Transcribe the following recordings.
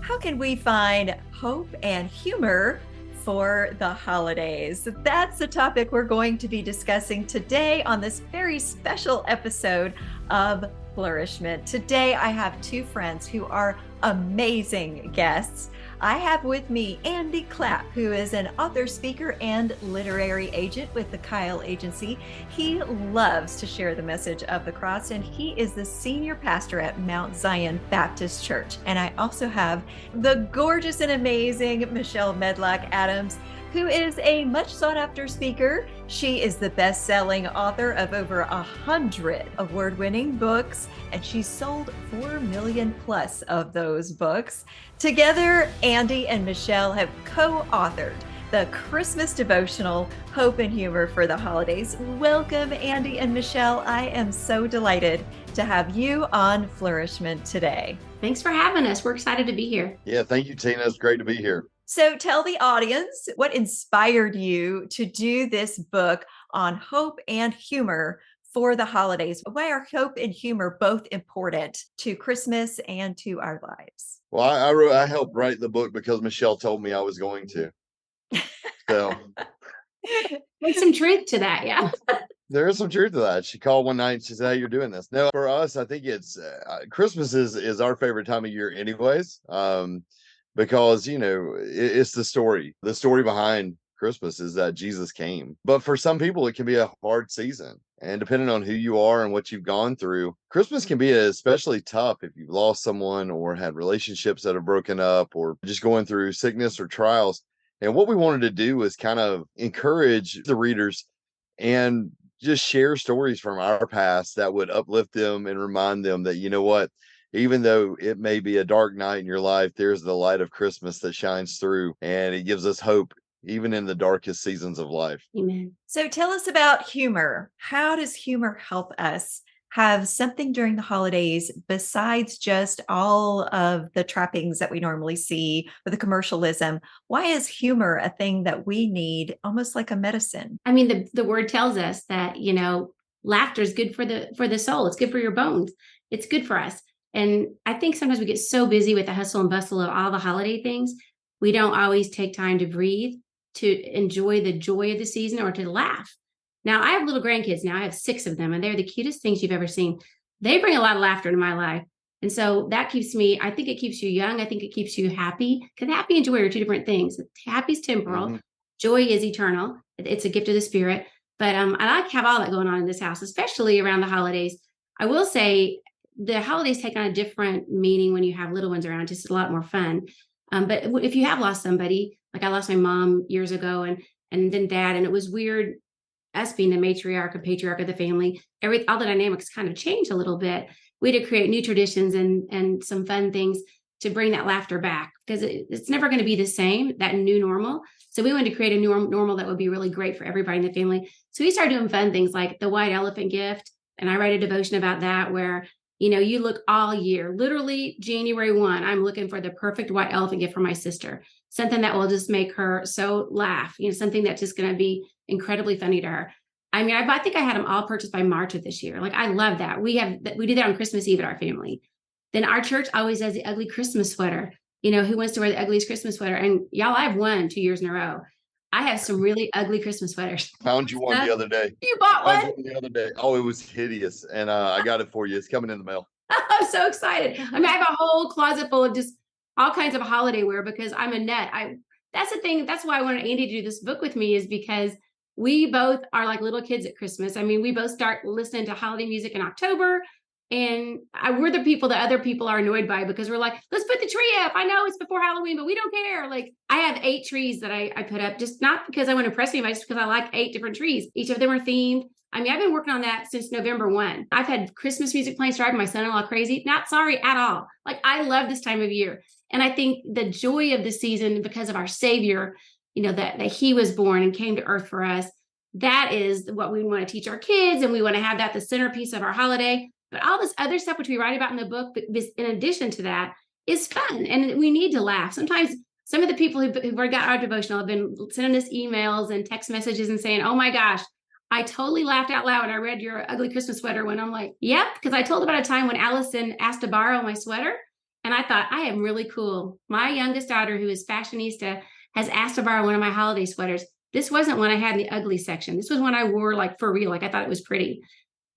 How can we find hope and humor for the holidays? That's the topic we're going to be discussing today on this very special episode of Flourish-Meant. Today, I have two friends who are amazing guests. I have with me Andy Clapp, who is an author, speaker, and literary agent with the Kyle Agency. He loves to share the message of the cross, and he is the senior pastor at Mount Zion Baptist Church. And I also have the gorgeous and amazing Michelle Medlock Adams, who is a much sought after speaker. She is the best-selling author of over 100 award-winning books, and she's sold 4 million plus of those books. Together, Andy and Michelle have co-authored the Christmas Devotional, Hope and Humor for the Holidays. Welcome, Andy and Michelle. I am so delighted to have you on Flourish-Meant today. Thanks for having us. We're excited to be here. Yeah, thank you, Tina. It's great to be here. So tell the audience what inspired you to do this book on hope and humor for the holidays. Why are hope and humor both important to Christmas and to our lives? Well, I helped write the book because Michelle told me I was going to. So There's some truth to that, yeah. there is some truth to that. She called one night and she said, "Hey, you're doing this." No, for us, I think it's Christmas is our favorite time of year anyways. Because, it's the story. The story behind Christmas is that Jesus came. But for some people, it can be a hard season. And depending on who you are and what you've gone through, Christmas can be especially tough if you've lost someone or had relationships that have broken up or just going through sickness or trials. And what we wanted to do was kind of encourage the readers and just share stories from our past that would uplift them and remind them that, you know what? Even though it may be a dark night in your life, there's the light of Christmas that shines through, and it gives us hope even in the darkest seasons of life. Amen. So tell us about humor. How does humor help us have something during the holidays besides just all of the trappings that we normally see with the commercialism? Why is humor a thing that we need almost like a medicine? I mean, the word tells us that, laughter is good for the soul. It's good for your bones. It's good for us. And I think sometimes we get so busy with the hustle and bustle of all the holiday things, we don't always take time to breathe, to enjoy the joy of the season or to laugh. Now, I have little grandkids now. I have 6 of them, and they're the cutest things you've ever seen. They bring a lot of laughter into my life. And so that keeps me, I think it keeps you young. I think it keeps you happy, because happy and joy are 2 different things. Happy is temporal. Mm-hmm. Joy is eternal. It's a gift of the Spirit. But I like to have all that going on in this house, especially around the holidays. I will say, the holidays take on a different meaning when you have little ones around. Just a lot more fun. But if you have lost somebody, like I lost my mom years ago and then dad, and it was weird, us being the matriarch and patriarch of the family, all the dynamics kind of changed a little bit. We had to create new traditions and some fun things to bring that laughter back, because it's never going to be the same, that new normal. So we wanted to create a new normal that would be really great for everybody in the family. So we started doing fun things like the white elephant gift. And I write a devotion about that, where you look all year, literally January 1, I'm looking for the perfect white elephant gift for my sister, something that will just make her so laugh, something that's just going to be incredibly funny to her. I mean, I think I had them all purchased by March of this year. Like, I love that. We do that on Christmas Eve at our family. Then our church always does the ugly Christmas sweater. Who wants to wear the ugliest Christmas sweater? And y'all, I've won 2 years in a row. I have some really ugly Christmas sweaters. Found you one the other day. You bought one? Found one the other day. Oh, it was hideous. And I got it for you. It's coming in the mail. I'm so excited. I mean, I have a whole closet full of just all kinds of holiday wear, because I'm a nut. That's the thing. That's why I wanted Andy to do this book with me, is because we both are like little kids at Christmas. I mean, we both start listening to holiday music in October. And we're the people that other people are annoyed by, because we're like, let's put the tree up. I know it's before Halloween, but we don't care. Like, I have 8 trees that I put up, just not because I want to impress anybody, just because I like 8 different trees. Each of them are themed. I mean, I've been working on that since November 1. I've had Christmas music playing, driving my son-in-law crazy. Not sorry at all. Like, I love this time of year. And I think the joy of the season, because of our Savior, that he was born and came to earth for us, that is what we want to teach our kids. And we want to have that the centerpiece of our holiday. But all this other stuff, which we write about in the book, but in addition to that, is fun. And we need to laugh. Sometimes some of the people who've already got our devotional have been sending us emails and text messages and saying, oh my gosh, I totally laughed out loud when I read your ugly Christmas sweater, when I'm like, yep, because I told about a time when Allison asked to borrow my sweater. And I thought, I am really cool. My youngest daughter, who is fashionista, has asked to borrow one of my holiday sweaters. This wasn't one I had in the ugly section. This was one I wore like for real. Like I thought it was pretty.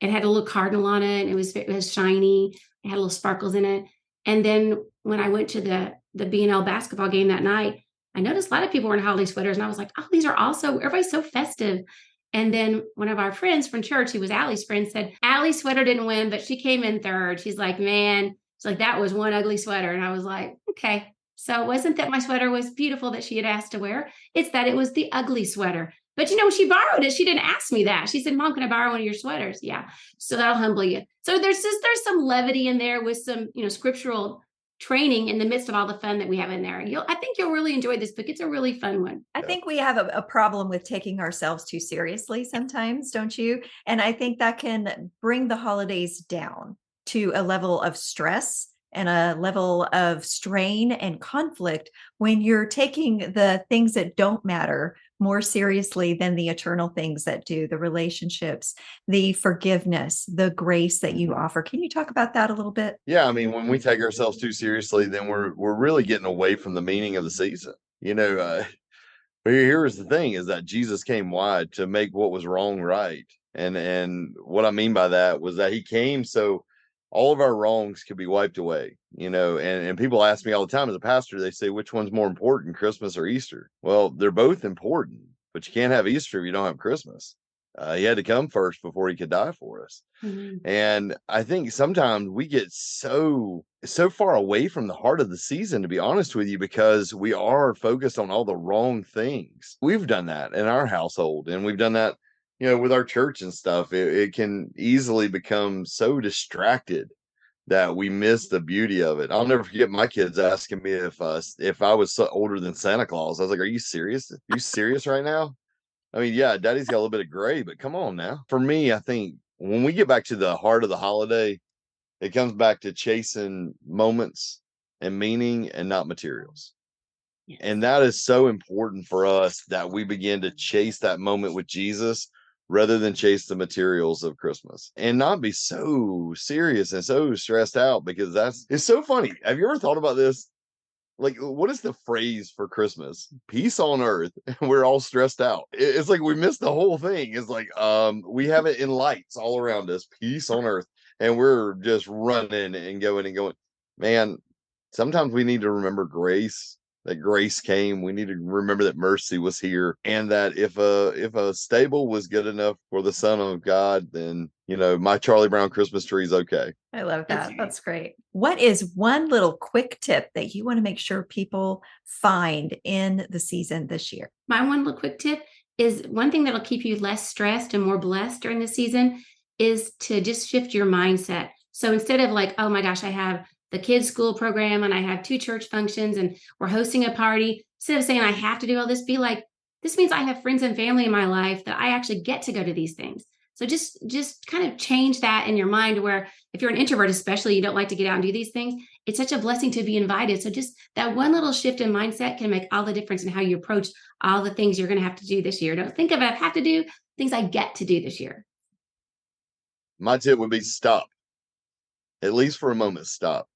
It had a little cardinal on it. And it was shiny. It had little sparkles in it. And then when I went to the B&L basketball game that night, I noticed a lot of people wearing holiday sweaters. And I was like, oh, these are also, everybody's so festive. And then one of our friends from church, who was Allie's friend, said, Allie's sweater didn't win, but she came in third. She's like, man, it's like, that was one ugly sweater. And I was like, okay. So it wasn't that my sweater was beautiful that she had asked to wear. It's that it was the ugly sweater. But she borrowed it. She didn't ask me that. She said, Mom, can I borrow one of your sweaters? Yeah. So that'll humble you. So there's some levity in there with some, scriptural training in the midst of all the fun that we have in there. I think you'll really enjoy this book. It's a really fun one. I think we have a problem with taking ourselves too seriously sometimes, don't you? And I think that can bring the holidays down to a level of stress and a level of strain and conflict when you're taking the things that don't matter more seriously than the eternal things that do, the relationships, the forgiveness, the grace that you offer. Can you talk about that a little bit? Yeah, I mean, when we take ourselves too seriously, then we're really getting away from the meaning of the season. But here's the thing: is that Jesus came wide to make what was wrong right, and what I mean by that was that he came so all of our wrongs could be wiped away. And people ask me all the time as a pastor, they say, which one's more important, Christmas or Easter? Well, they're both important, but you can't have Easter if you don't have Christmas. He had to come first before he could die for us. Mm-hmm. And I think sometimes we get so far away from the heart of the season, to be honest with you, because we are focused on all the wrong things. We've done that in our household, and we've done that with our church and stuff. It can easily become so distracted that we miss the beauty of it. I'll never forget my kids asking me if I was older than Santa Claus. I was like, are you serious? Are you serious right now? I mean, yeah, daddy's got a little bit of gray, but come on now. For me, I think when we get back to the heart of the holiday, it comes back to chasing moments and meaning and not materials. Yes. And that is so important for us, that we begin to chase that moment with Jesus rather than chase the materials of Christmas, and not be so serious and so stressed out, because it's so funny. Have you ever thought about this? Like, what is the phrase for Christmas? Peace on earth. And we're all stressed out. It's like we missed the whole thing. It's like we have it in lights all around us, peace on earth, and we're just running and going. Man, sometimes we need to remember grace. That grace came. We need to remember that mercy was here, and that if a stable was good enough for the Son of God, then my Charlie Brown Christmas tree is okay. I love that. That's great. What is one little quick tip that you want to make sure people find in the season this year? My one little quick tip is one thing that'll keep you less stressed and more blessed during the season is to just shift your mindset. So instead of like, oh my gosh, I have the kids' school program and I have 2 church functions and we're hosting a party, instead of saying I have to do all this, be like, this means I have friends and family in my life that I actually get to go to these things. So just kind of change that in your mind, where if you're an introvert, especially, you don't like to get out and do these things, it's such a blessing to be invited. So just that one little shift in mindset can make all the difference in how you approach all the things you're going to have to do this year. Don't think of it, I have to do things I get to do this year. My tip would be stop. At least for a moment, stop.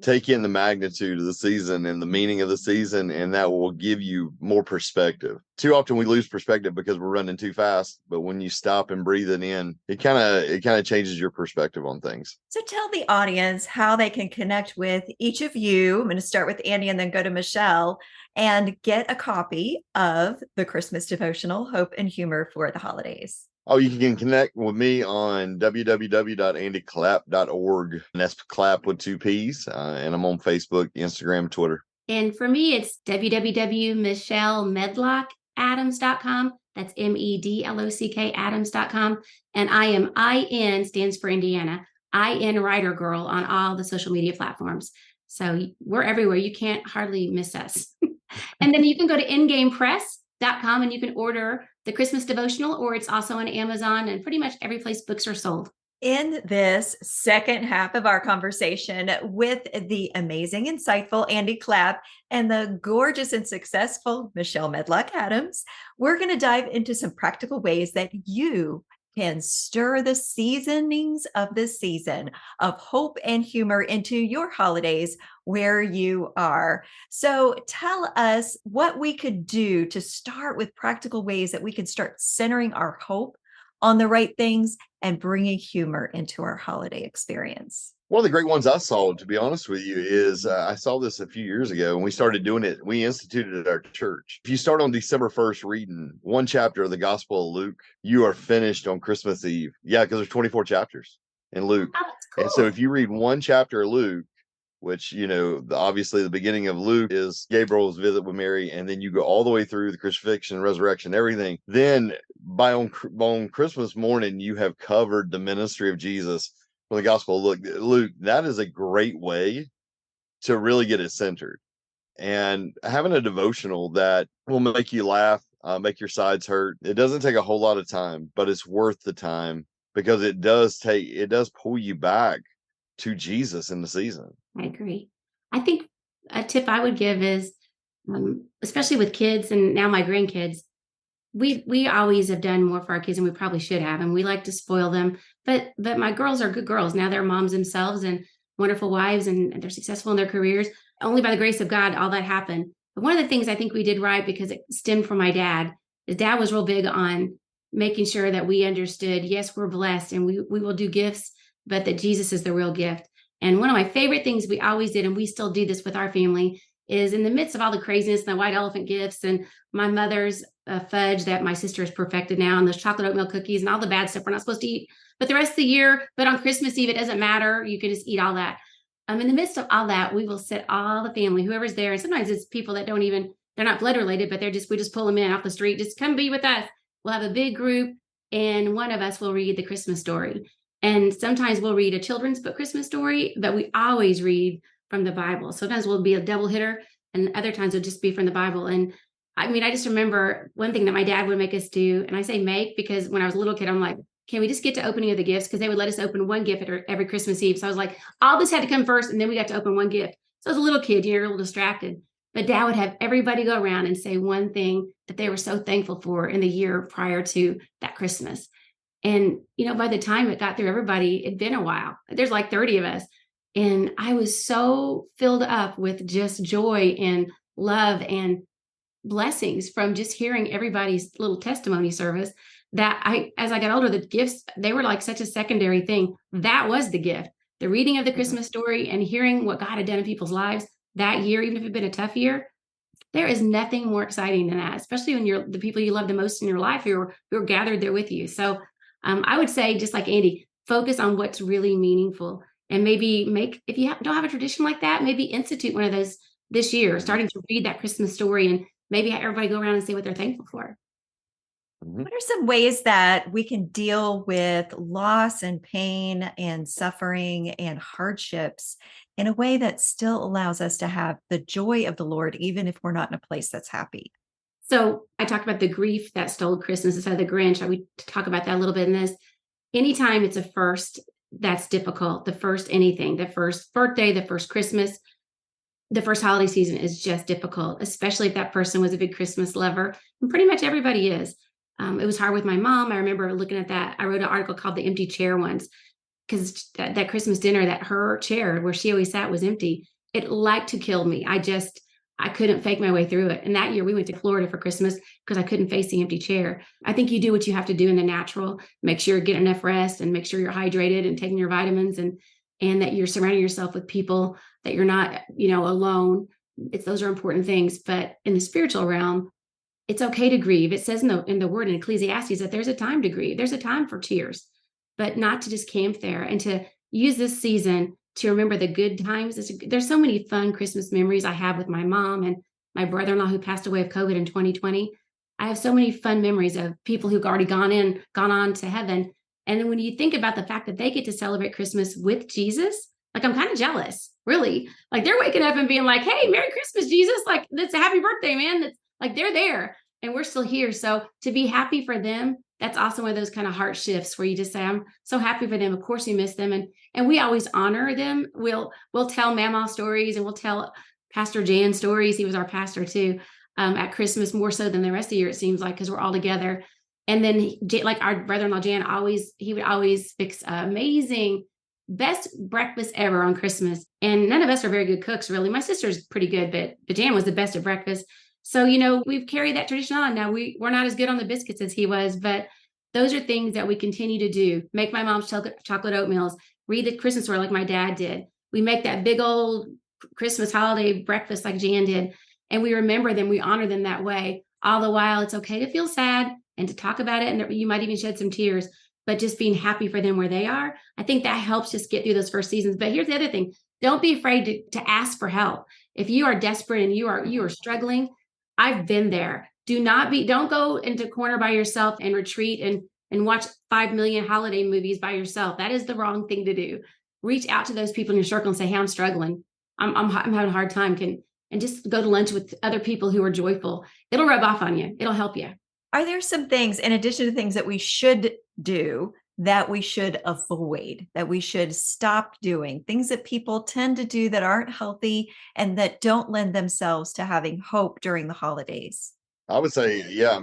Take in the magnitude of the season and the meaning of the season, and that will give you more perspective. Too often we lose perspective because we're running too fast, but when you stop and breathe it in, it kind of changes your perspective on things. So tell the audience how they can connect with each of you. I'm going to start with Andy and then go to Michelle, and get a copy of the Christmas Devotional, Hope and Humor for the Holidays. Oh, you can connect with me on www.andyclapp.org. And that's Clapp with 2 P's. And I'm on Facebook, Instagram, Twitter. And for me, it's www.MichelleMedlockAdams.com. That's MEDLOCK Adams.com. And I am IN, stands for Indiana, IN Writer Girl on all the social media platforms. So we're everywhere. You can't hardly miss us. And then you can go to ingamepress.com and you can order the Christmas Devotional, or it's also on Amazon and pretty much every place books are sold. In this second half of our conversation with the amazing, insightful Andy Clapp and the gorgeous and successful Michelle Medlock Adams, we're going to dive into some practical ways that you can stir the seasonings of the season of hope and humor into your holidays where you are. So tell us what we could do to start with practical ways that we can start centering our hope on the right things and bringing humor into our holiday experience. One of the great ones I saw, to be honest with you, is I saw this a few years ago and we started doing it. We instituted it at our church. If you start on December 1st reading one chapter of the Gospel of Luke, you are finished on Christmas Eve. Yeah, because there's 24 chapters in Luke. Oh, that's cool. And so if you read one chapter of Luke, which, obviously the beginning of Luke is Gabriel's visit with Mary, and then you go all the way through the crucifixion, resurrection, everything. Then on Christmas morning, you have covered the ministry of Jesus from the Gospel of Luke. That is a great way to really get it centered. And having a devotional that will make you laugh, make your sides hurt. It doesn't take a whole lot of time, but it's worth the time because it does pull you back to Jesus in the season. I agree. I think a tip I would give is, especially with kids and now my grandkids, we always have done more for our kids than we probably should have, and we like to spoil them. But my girls are good girls. Now they're moms themselves and wonderful wives, and they're successful in their careers. Only by the grace of God, all that happened. But one of the things I think we did right, because it stemmed from my dad, is dad was real big on making sure that we understood, yes, we're blessed and we will do gifts, but that Jesus is the real gift. And one of my favorite things we always did, and we still do this with our family, is in the midst of all the craziness and the white elephant gifts and my mother's fudge that my sister has perfected now, and those chocolate oatmeal cookies and all the bad stuff we're not supposed to eat, but the rest of the year, but on Christmas Eve, it doesn't matter. You can just eat all that. In the midst of all that, we will sit all the family, whoever's there. And sometimes it's people that they're not blood related, but we just pull them in off the street. Just come be with us. We'll have a big group, and one of us will read the Christmas story. And sometimes we'll read a children's book Christmas story, but we always read from the Bible. Sometimes we'll be a double hitter, and other times it'll just be from the Bible. And I just remember one thing that my dad would make us do, and I say make because when I was a little kid, I'm like, can we just get to opening of the gifts? Because they would let us open one gift every Christmas Eve. So I was like, all this had to come first, and then we got to open one gift. So as a little kid, you're a little distracted. But dad would have everybody go around and say one thing that they were so thankful for in the year prior to that Christmas. And, by the time it got through everybody, it'd been a while. There's like 30 of us. And I was so filled up with just joy and love and blessings from just hearing everybody's little testimony service that as I got older, the gifts, they were like such a secondary thing. That was the gift. The reading of the Christmas story and hearing what God had done in people's lives that year, even if it had been a tough year, there is nothing more exciting than that, especially when the people you love the most in your life who are gathered there with you. So I would say, just like Andy, focus on what's really meaningful, and maybe if you don't have a tradition like that, maybe institute one of those this year, starting to read that Christmas story, and maybe have everybody go around and say what they're thankful for. What are some ways that we can deal with loss and pain and suffering and hardships in a way that still allows us to have the joy of the Lord, even if we're not in a place that's happy? So I talked about the grief that stole Christmas instead of the Grinch. I would talk about that a little bit in this. Anytime it's a first, that's difficult. The first anything, the first birthday, the first Christmas, the first holiday season is just difficult, especially if that person was a big Christmas lover. And pretty much everybody is. It was hard with my mom. I remember looking at that. I wrote an article called The Empty Chair once, because that Christmas dinner, that her chair where she always sat was empty. It liked to kill me. I couldn't fake my way through it. And that year we went to Florida for Christmas because I couldn't face the empty chair. I think you do what you have to do in the natural, make sure you get enough rest and make sure you're hydrated and taking your vitamins, and that you're surrounding yourself with people, that you're not, alone. Those are important things. But in the spiritual realm, it's okay to grieve. It says in the word in Ecclesiastes that there's a time to grieve. There's a time for tears, but not to just camp there, and to use this season to remember the good times. There's so many fun Christmas memories I have with my mom and my brother-in-law who passed away of COVID in 2020. I have so many fun memories of people who've already gone on to heaven. And then when you think about the fact that they get to celebrate Christmas with Jesus, like, I'm kind of jealous, really. Like, they're waking up and being like, hey, Merry Christmas, Jesus. Like, that's a happy birthday, man. That's like, they're there and we're still here. So to be happy for them, that's also one of those kind of heart shifts where you just say, I'm so happy for them. Of course we miss them. And we always honor them. We'll tell Mama stories, and we'll tell Pastor Jan stories. He was our pastor too, at Christmas, more so than the rest of the year, it seems like, because we're all together. And then like our brother-in-law, Jan, he would always fix amazing, best breakfast ever on Christmas. And none of us are very good cooks, really. My sister's pretty good, but Jan was the best at breakfast. So, we've carried that tradition on. Now we're not as good on the biscuits as he was, but those are things that we continue to do. Make my mom's chocolate oatmeals, read the Christmas story like my dad did. We make that big old Christmas holiday breakfast like Jan did. And we remember them, we honor them that way. All the while, it's okay to feel sad and to talk about it. And you might even shed some tears, but just being happy for them where they are. I think that helps just get through those first seasons. But here's the other thing. Don't be afraid to ask for help. If you are desperate and you are struggling, I've been there. Don't go into a corner by yourself and retreat and watch 5 million holiday movies by yourself. That is the wrong thing to do. Reach out to those people in your circle and say, hey, I'm struggling. I'm having a hard time. And just go to lunch with other people who are joyful. It'll rub off on you. It'll help you. Are there some things, in addition to things that we should do, that we should avoid, that we should stop doing, things that people tend to do that aren't healthy and that don't lend themselves to having hope during the holidays? I would say, yeah,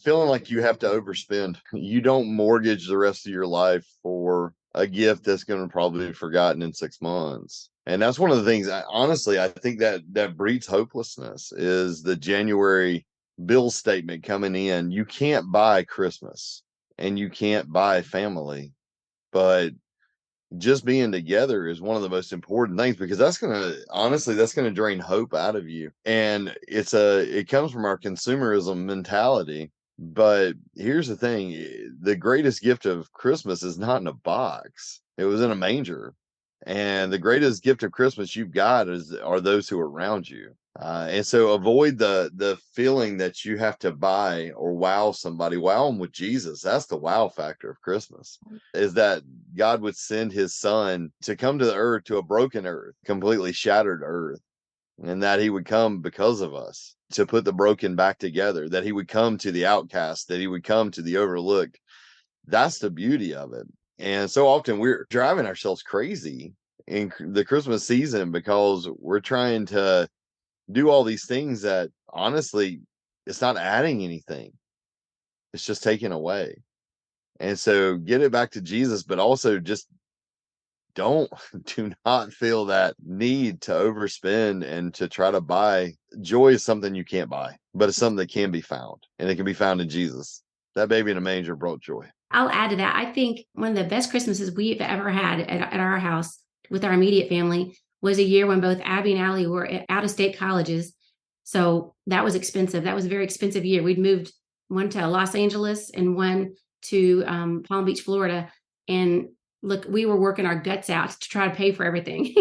feeling like you have to overspend. You don't mortgage the rest of your life for a gift that's going to probably be forgotten in 6 months. And that's one of the things, honestly, I think that breeds hopelessness is the January bill statement coming in. You can't buy Christmas and you can't buy family, but just being together is one of the most important things, because that's going to drain hope out of you. And it comes from our consumerism mentality. But here's the thing, the greatest gift of Christmas is not in a box. It was in a manger. And the greatest gift of Christmas you've got are those who are around you. And so avoid the feeling that you have to buy or wow somebody. Wow them with Jesus. That's the wow factor of Christmas, is that God would send his son to come to the earth, to a broken earth, completely shattered earth, and that he would come because of us to put the broken back together, that he would come to the outcast, that he would come to the overlooked. That's the beauty of it. And so often we're driving ourselves crazy in the Christmas season because we're trying to do all these things that honestly, it's not adding anything. It's just taking away. And so get it back to Jesus, but also just do not feel that need to overspend and to try to buy. Joy is something you can't buy, but it's something that can be found, and it can be found in Jesus. That baby in a manger brought joy. I'll add to that. I think one of the best Christmases we've ever had at our house with our immediate family was a year when both Abby and Allie were at out-of-state colleges. So that was expensive. That was a very expensive year. We'd moved one to Los Angeles and one to Palm Beach, Florida. And look, we were working our guts out to try to pay for everything,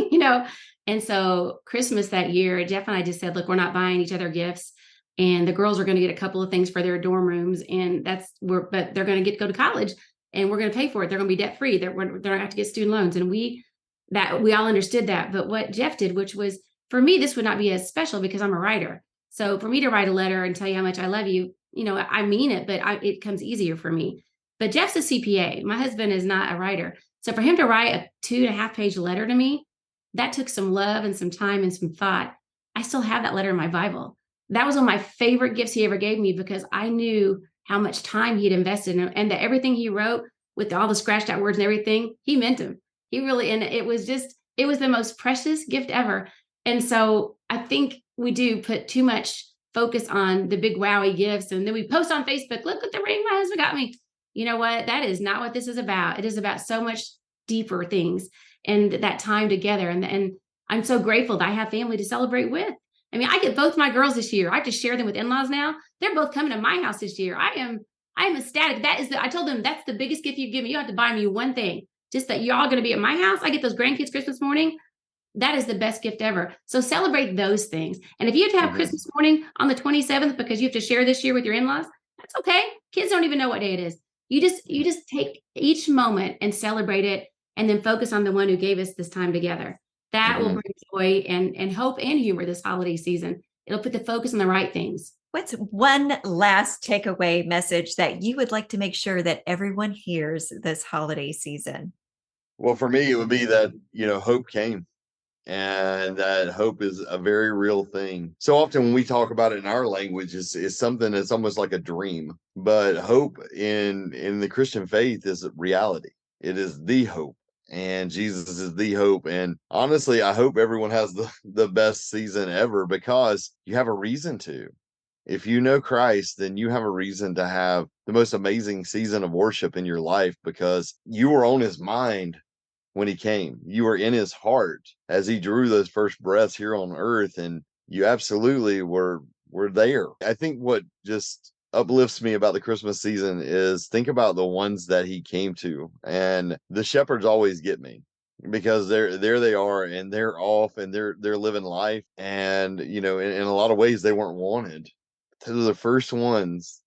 And so Christmas that year, Jeff and I just said, look, we're not buying each other gifts. And the girls are going to get a couple of things for their dorm rooms. And but they're going to go to college and we're going to pay for it. They're going to be debt free. They're going to have to get student loans. And we all understood that. But what Jeff did, which was, for me, this would not be as special because I'm a writer. So for me to write a letter and tell you how much I love you, I mean it, but it comes easier for me. But Jeff's a CPA. My husband is not a writer. So for him to write a 2.5-page letter to me, that took some love and some time and some thought. I still have that letter in my Bible. That was one of my favorite gifts he ever gave me, because I knew how much time he'd invested in, and that everything he wrote with all the scratched out words and everything, he meant them. He really, and it was the most precious gift ever. And so I think we do put too much focus on the big wowie gifts. And then we post on Facebook, look at the ring my husband got me. You know what? That is not what this is about. It is about so much deeper things and that time together. And I'm so grateful that I have family to celebrate with. I get both my girls this year. I have to share them with in-laws now. They're both coming to my house this year. I am ecstatic. I told them that's the biggest gift you've given me. You don't have to buy me one thing. Just that you're all going to be at my house. I get those grandkids Christmas morning. That is the best gift ever. So celebrate those things. And if you have to have Christmas morning on the 27th because you have to share this year with your in-laws, that's okay. Kids don't even know what day it is. You just take each moment and celebrate it, and then focus on the one who gave us this time together. That will bring joy and hope and humor this holiday season. It'll put the focus on the right things. What's one last takeaway message that you would like to make sure that everyone hears this holiday season? Well, for me, it would be that, hope came. And that hope is a very real thing. So often when we talk about it in our language, it's something that's almost like a dream. But hope in the Christian faith is reality. It is the hope. And Jesus is the hope. And honestly, I hope everyone has the best season ever, because you have a reason to. If you know Christ, then you have a reason to have the most amazing season of worship in your life, because you were on his mind when he came. You were in his heart as he drew those first breaths here on earth, and you absolutely were there. I think what just uplifts me about the Christmas season is think about the ones that he came to, and the shepherds always get me, because there they are, and they're off, and they're living life, and in a lot of ways they weren't wanted. Those are the first ones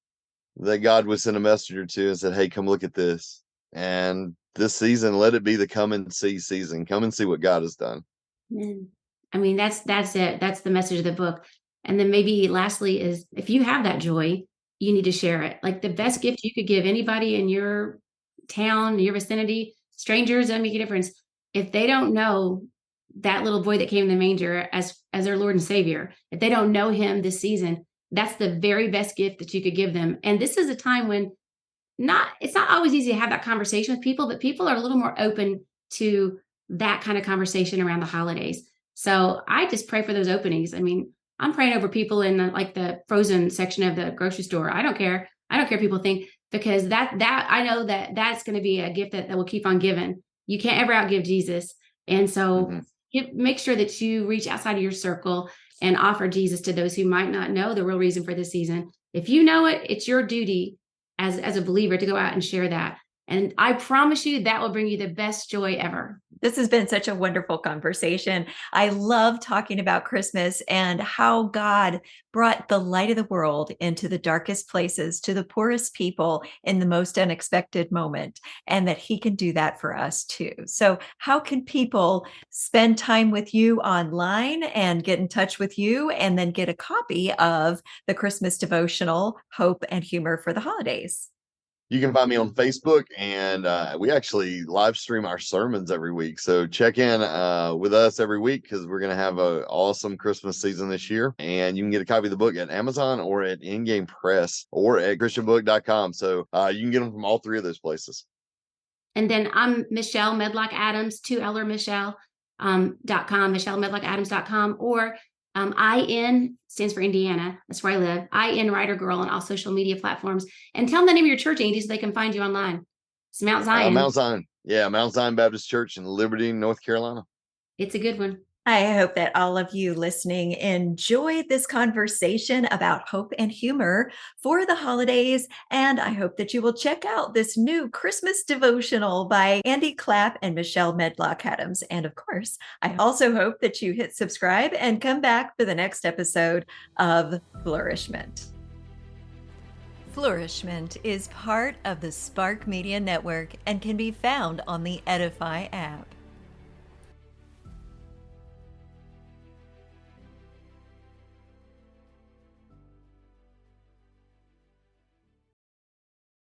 that God would send a messenger to and said, hey, come look at this. And this season, let it be the come and see season. Come and see what God has done. I mean, that's it. That's the message of the book. And then maybe lastly is, if you have that joy, you need to share it. Like, the best gift you could give anybody in your town, your vicinity, strangers, doesn't make a difference. If they don't know that little boy that came in the manger as their Lord and Savior, if they don't know him this season, that's the very best gift that you could give them. And this is a time when it's not always easy to have that conversation with people, but people are a little more open to that kind of conversation around the holidays. So I just pray for those openings. I mean, I'm praying over people in the frozen section of the grocery store. I don't care. I don't care what people think, because that I know that's going to be a gift that will keep on giving. You can't ever outgive Jesus. And so make sure that you reach outside of your circle and offer Jesus to those who might not know the real reason for this season. If you know it, it's your duty as a believer to go out and share that. And I promise you that will bring you the best joy ever. This has been such a wonderful conversation. I love talking about Christmas and how God brought the light of the world into the darkest places, to the poorest people in the most unexpected moment, and that he can do that for us too. So how can people spend time with you online and get in touch with you, and then get a copy of the Christmas devotional, Hope and Humor for the Holidays? You can find me on Facebook, and we actually live stream our sermons every week. So check in with us every week, because we're going to have an awesome Christmas season this year. And you can get a copy of the book at Amazon or at Endgame Press or at christianbook.com. So you can get them from all three of those places. And then I'm Michelle Medlock Adams, 2L Michelle .com, MichelleMedlockAdams.com, or IN stands for Indiana. That's where I live. IN Writer Girl on all social media platforms. And tell them the name of your church, Andy, so they can find you online. It's Mount Zion. Mount Zion. Yeah, Mount Zion Baptist Church in Liberty, North Carolina. It's a good one. I hope that all of you listening enjoyed this conversation about hope and humor for the holidays. And I hope that you will check out this new Christmas devotional by Andy Clapp and Michelle Medlock Adams. And of course, I also hope that you hit subscribe and come back for the next episode of Flourish-Meant. Flourish-Meant is part of the Spark Media Network and can be found on the Edify app.